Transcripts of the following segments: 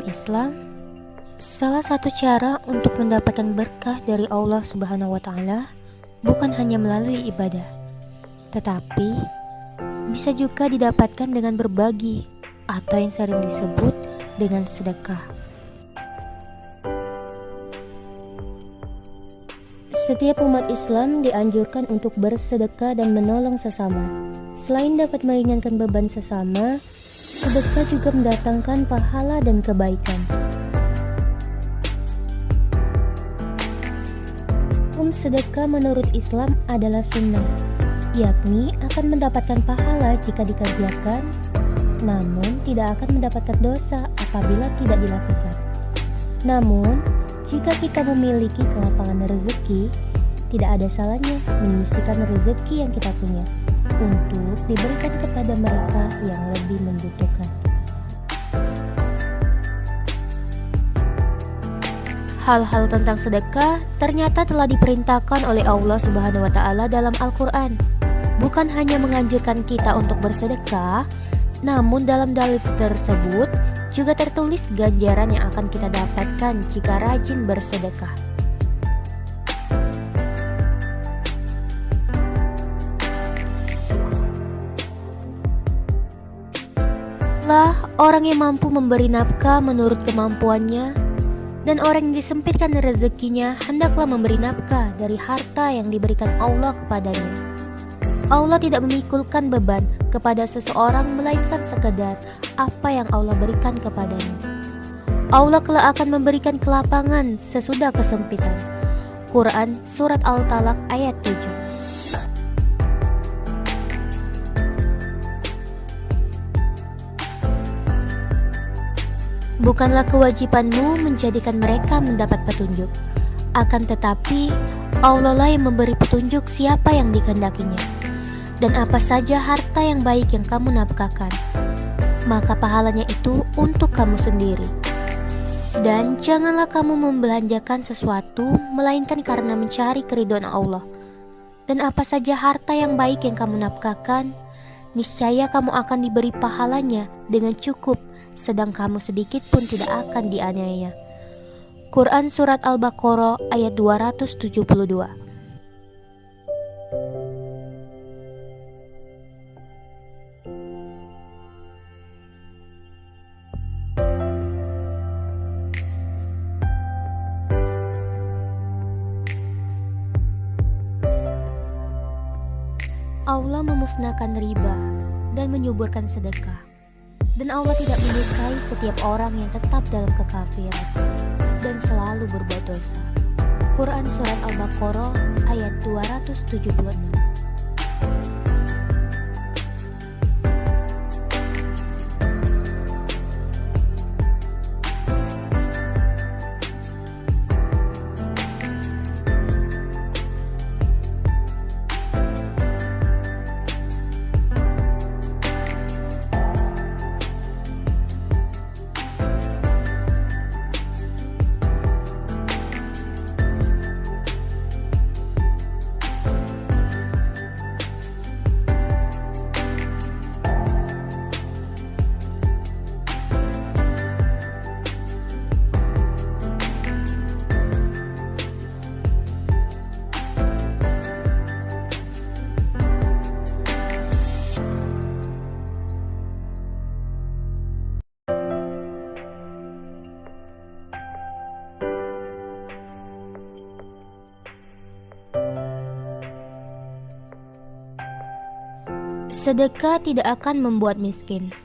Islam, salah satu cara untuk mendapatkan berkah dari Allah Subhanahu wa Ta'ala bukan hanya melalui ibadah, tetapi bisa juga didapatkan dengan berbagi atau yang sering disebut dengan sedekah. Setiap umat Islam dianjurkan untuk bersedekah dan menolong sesama. Selain dapat meringankan beban sesama, sedekah juga mendatangkan pahala dan kebaikan. Hukum sedekah menurut Islam adalah sunnah, yakni akan mendapatkan pahala jika dikerjakan, namun tidak akan mendapatkan dosa apabila tidak dilakukan. Namun, jika kita memiliki kelapangan rezeki, tidak ada salahnya menyisihkan rezeki yang kita punya untuk diberikan kepada mereka yang lebih membutuhkan. Hal-hal tentang sedekah ternyata telah diperintahkan oleh Allah Subhanahu wa Ta'ala dalam Al-Quran. Bukan hanya menganjurkan kita untuk bersedekah, namun dalam dalil tersebut juga tertulis ganjaran yang akan kita dapatkan jika rajin bersedekah. Lah orang yang mampu memberi nafkah menurut kemampuannya, dan orang yang disempitkan rezekinya hendaklah memberi nafkah dari harta yang diberikan Allah kepadanya. Allah tidak memikulkan beban kepada seseorang melainkan sekedar apa yang Allah berikan kepadanya. Allah kelak akan memberikan kelapangan sesudah kesempitan. Quran Surat Al-Talaq ayat 7. Bukanlah kewajibanmu menjadikan mereka mendapat petunjuk, akan tetapi Allah lah yang memberi petunjuk siapa yang dikehendakinya. Dan apa saja harta yang baik yang kamu nafkahkan, maka pahalanya itu untuk kamu sendiri. Dan janganlah kamu membelanjakan sesuatu melainkan karena mencari keridhaan Allah. Dan apa saja harta yang baik yang kamu nafkahkan, niscaya kamu akan diberi pahalanya dengan cukup, sedang kamu sedikit pun tidak akan dianiaya. Quran Surat Al-Baqarah ayat 272. Allah memusnahkan riba dan menyuburkan sedekah. Dan Allah tidak menyukai setiap orang yang tetap dalam kekafiran dan selalu berbuat dosa. Quran Surat Al-Baqarah ayat 276. Sedekah tidak akan membuat miskin.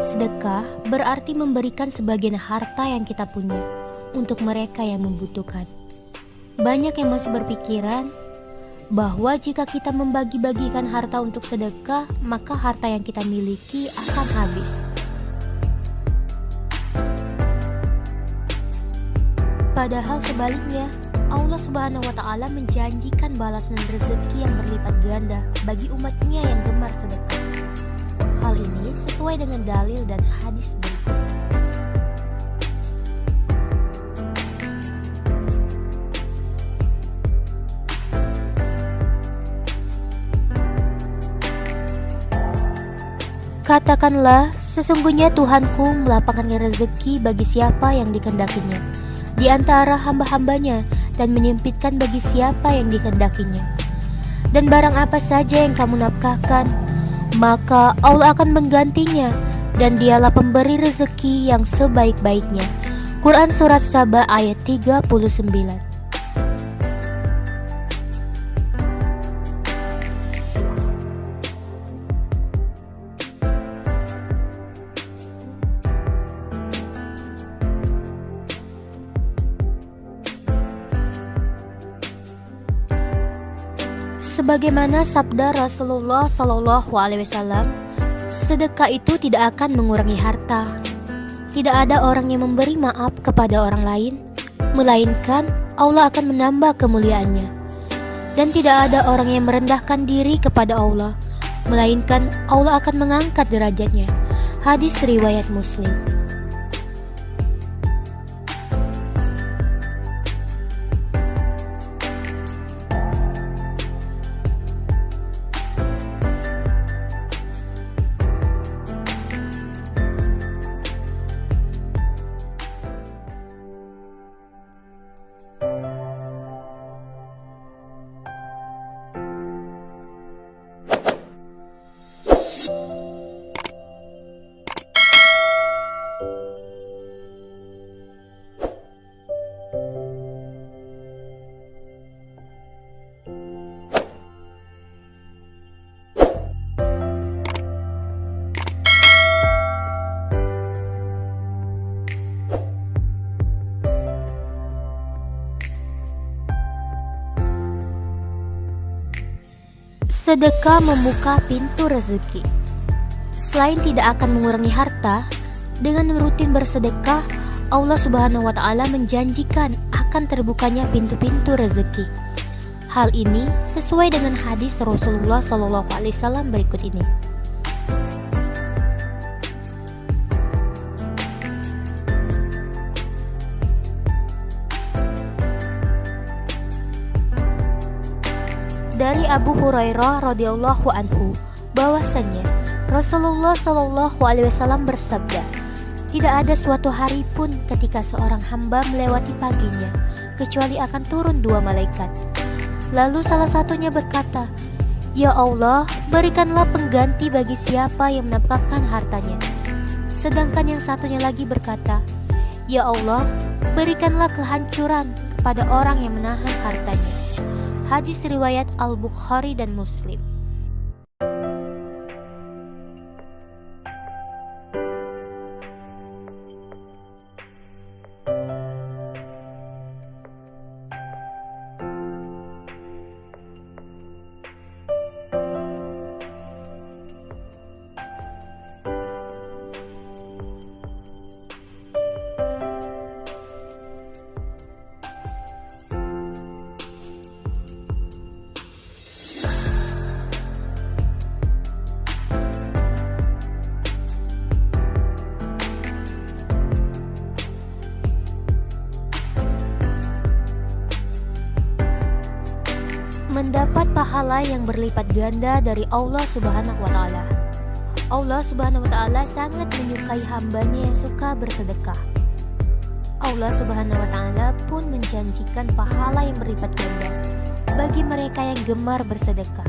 Sedekah berarti memberikan sebagian harta yang kita punya untuk mereka yang membutuhkan. Banyak yang masih berpikiran bahwa jika kita membagi-bagikan harta untuk sedekah, maka harta yang kita miliki akan habis. Padahal sebaliknya, Allah Subhanahu wa Ta'ala menjanjikan balasan rezeki yang berlipat ganda bagi umatnya yang gemar sedekah. Hal ini sesuai dengan dalil dan hadis berikut. Katakanlah, Sesungguhnya Tuhanku melapangkan rezeki bagi siapa yang dikehendakinya di antara hamba-hambanya dan menyempitkan bagi siapa yang dikehendakinya. Dan barang apa saja yang kamu nafkahkan, maka Allah akan menggantinya, dan dialah pemberi rezeki yang sebaik-baiknya. Quran Surat Saba ayat 39. Sebagaimana sabda Rasulullah SAW, sedekah itu tidak akan mengurangi harta. Tidak ada orang yang memberi maaf kepada orang lain, melainkan Allah akan menambah kemuliaannya. Dan tidak ada orang yang merendahkan diri kepada Allah, melainkan Allah akan mengangkat derajatnya. Hadis riwayat Muslim. Sedekah membuka pintu rezeki. Selain tidak akan mengurangi harta, dengan rutin bersedekah, Allah Subhanahu wa Ta'ala menjanjikan akan terbukanya pintu-pintu rezeki. Hal ini sesuai dengan hadis Rasulullah SAW berikut ini. Dari Abu Hurairah radhiyallahu anhu bahwasanya Rasulullah SAW bersabda, tidak ada suatu hari pun ketika seorang hamba melewati paginya kecuali akan turun dua malaikat. Lalu salah satunya berkata, "Ya Allah, berikanlah pengganti bagi siapa yang menafkahkan hartanya." Sedangkan yang satunya lagi berkata, "Ya Allah, berikanlah kehancuran kepada orang yang menahan hartanya." Hadis riwayat Al-Bukhari dan Muslim. Mendapat pahala yang berlipat ganda dari Allah Subhanahu wa Ta'ala. Allah Subhanahu wa Ta'ala sangat menyukai hambanya yang suka bersedekah. Allah Subhanahu wa Ta'ala pun menjanjikan pahala yang berlipat ganda bagi mereka yang gemar bersedekah.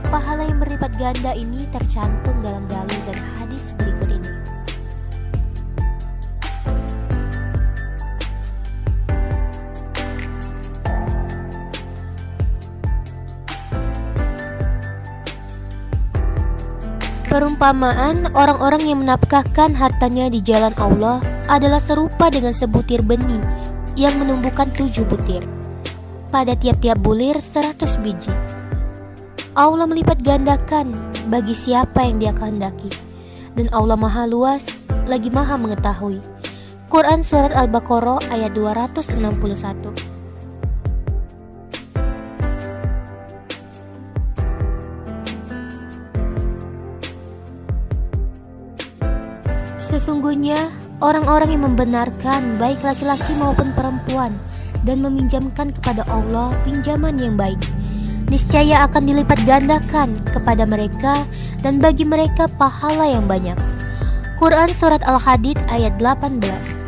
Pahala yang berlipat ganda ini tercantum dalam dalil dan hadis berikut ini. Perumpamaan orang-orang yang menafkahkan hartanya di jalan Allah adalah serupa dengan sebutir benih yang menumbuhkan 7 butir. Pada tiap-tiap bulir 100 biji. Allah melipat gandakan bagi siapa yang Dia kehendaki. Dan Allah Maha Luas lagi Maha Mengetahui. Quran Surat Al-Baqarah ayat 261. Sesungguhnya orang-orang yang membenarkan baik laki-laki maupun perempuan dan meminjamkan kepada Allah pinjaman yang baik niscaya akan dilipat gandakan kepada mereka dan bagi mereka pahala yang banyak. Quran Surat Al-Hadid ayat 18.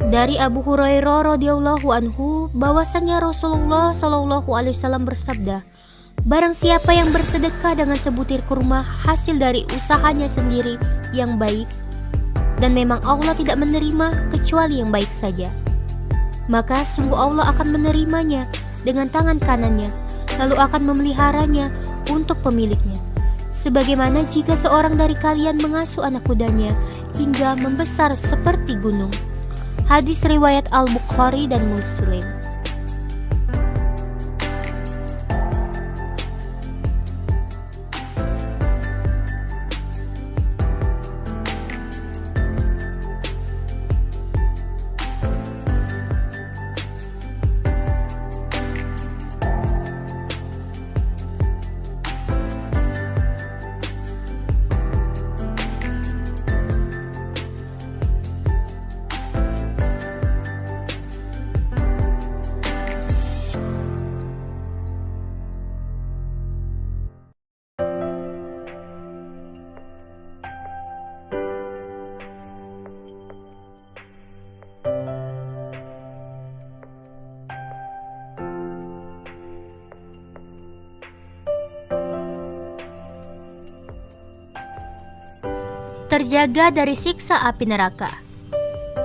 Dari Abu Hurairah radhiyallahu anhu bahwasanya Rasulullah shallallahu alaihi wasallam bersabda, barang siapa yang bersedekah dengan sebutir kurma hasil dari usahanya sendiri yang baik, dan memang Allah tidak menerima kecuali yang baik saja, maka sungguh Allah akan menerimanya dengan tangan kanannya, lalu akan memeliharanya untuk pemiliknya, sebagaimana jika seorang dari kalian mengasuh anak kudanya hingga membesar seperti gunung. Hadis riwayat Al-Bukhari dan Muslim. Terjaga dari siksa api neraka.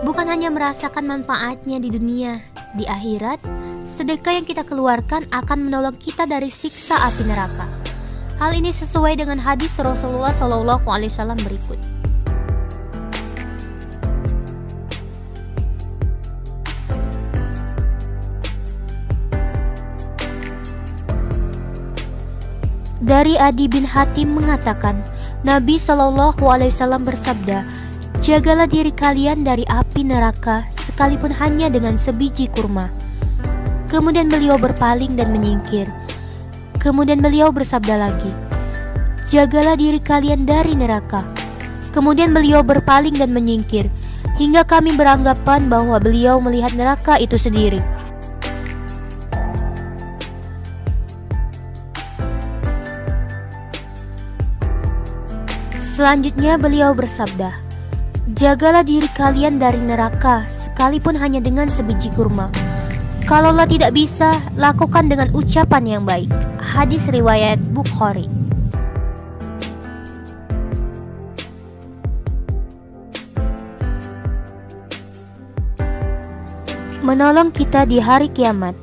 Bukan hanya merasakan manfaatnya di dunia, di akhirat, sedekah yang kita keluarkan akan menolong kita dari siksa api neraka. Hal ini sesuai dengan hadis Rasulullah SAW berikut. Dari Adi bin Hatim mengatakan, Nabi SAW bersabda, jagalah diri kalian dari api neraka sekalipun hanya dengan sebiji kurma. Kemudian beliau berpaling dan menyingkir. Kemudian beliau bersabda lagi, jagalah diri kalian dari neraka. Kemudian beliau berpaling dan menyingkir, hingga kami beranggapan bahwa beliau melihat neraka itu sendiri. Selanjutnya beliau bersabda, jagalah diri kalian dari neraka sekalipun hanya dengan sebiji kurma. Kalaulah tidak bisa, lakukan dengan ucapan yang baik. Hadis riwayat Bukhari. Menolong kita di hari kiamat.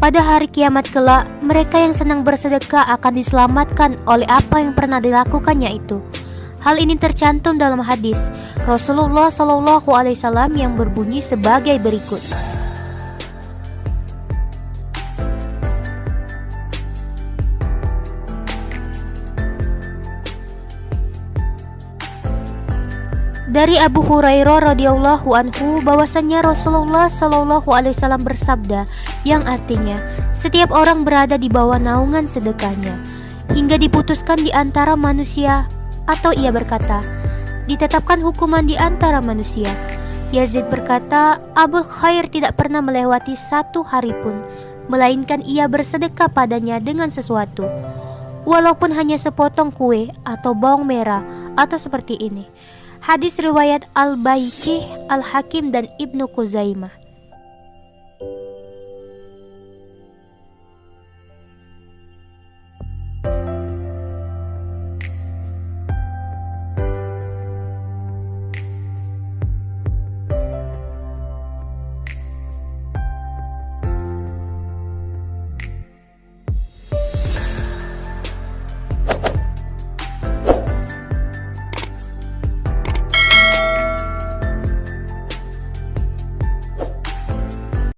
Pada hari kiamat kelak, mereka yang senang bersedekah akan diselamatkan oleh apa yang pernah dilakukannya itu. Hal ini tercantum dalam hadis Rasulullah SAW yang berbunyi sebagai berikut. Dari Abu Hurairah radhiyallahu anhu bahwasanya Rasulullah SAW bersabda, yang artinya setiap orang berada di bawah naungan sedekahnya hingga diputuskan di antara manusia. Atau ia berkata, ditetapkan hukuman di antara manusia. Yazid berkata, Abul Khair tidak pernah melewati satu hari pun, melainkan ia bersedekah padanya dengan sesuatu, walaupun hanya sepotong kue atau bawang merah atau seperti ini. Hadis riwayat Al-Baihaqi, Al-Hakim dan Ibnu Khuzaimah.